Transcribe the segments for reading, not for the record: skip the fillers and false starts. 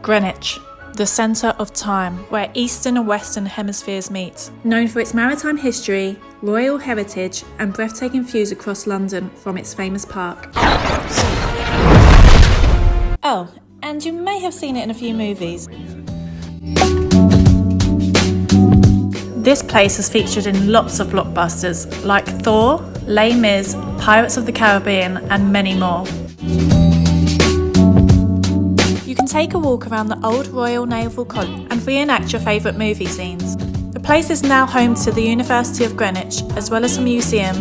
Greenwich, the centre of time, where Eastern and Western hemispheres meet. Known for its maritime history, royal heritage and breathtaking views across London from its famous park. Oh, and you may have seen it in a few movies. This place has featured in lots of blockbusters like Thor, Les Mis, Pirates of the Caribbean and many more. You can take a walk around the old Royal Naval College and reenact your favourite movie scenes. The place is now home to the University of Greenwich, as well as a museum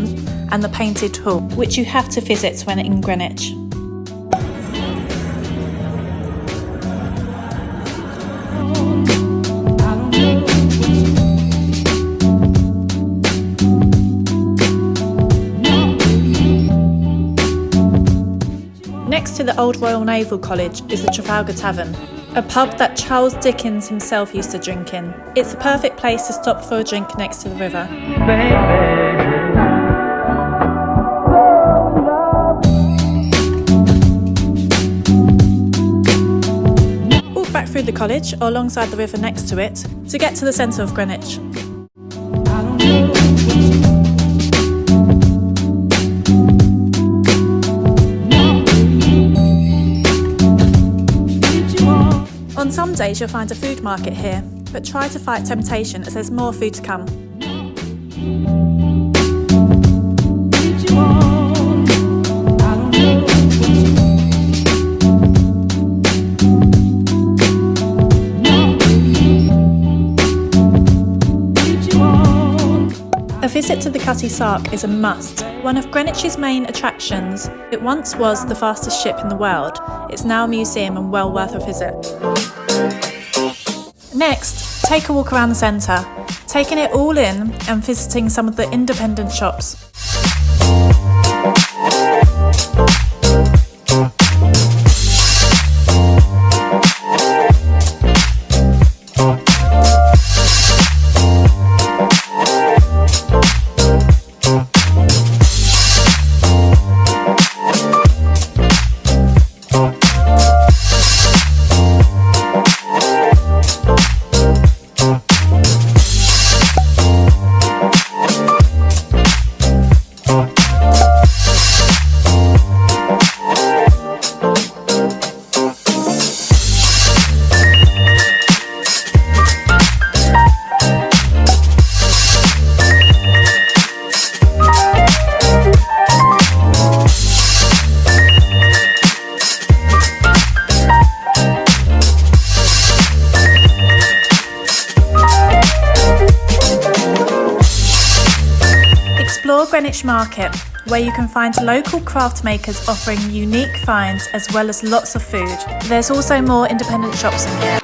and the Painted Hall, which you have to visit when in Greenwich. Next to the old Royal Naval College is the Trafalgar Tavern, a pub that Charles Dickens himself used to drink in. It's the perfect place to stop for a drink next to the river. Walk back through the college or alongside the river next to it to get to the centre of Greenwich. On some days you'll find a food market here, but try to fight temptation as there's more food to come. A visit to the Cutty Sark is a must, one of Greenwich's main attractions. It once was the fastest ship in the world. It's now a museum and well worth a visit. Next, take a walk around the centre, taking it all in and visiting some of the independent shops. Explore Greenwich Market, where you can find local craft makers offering unique finds as well as lots of food. There's also more independent shops in here.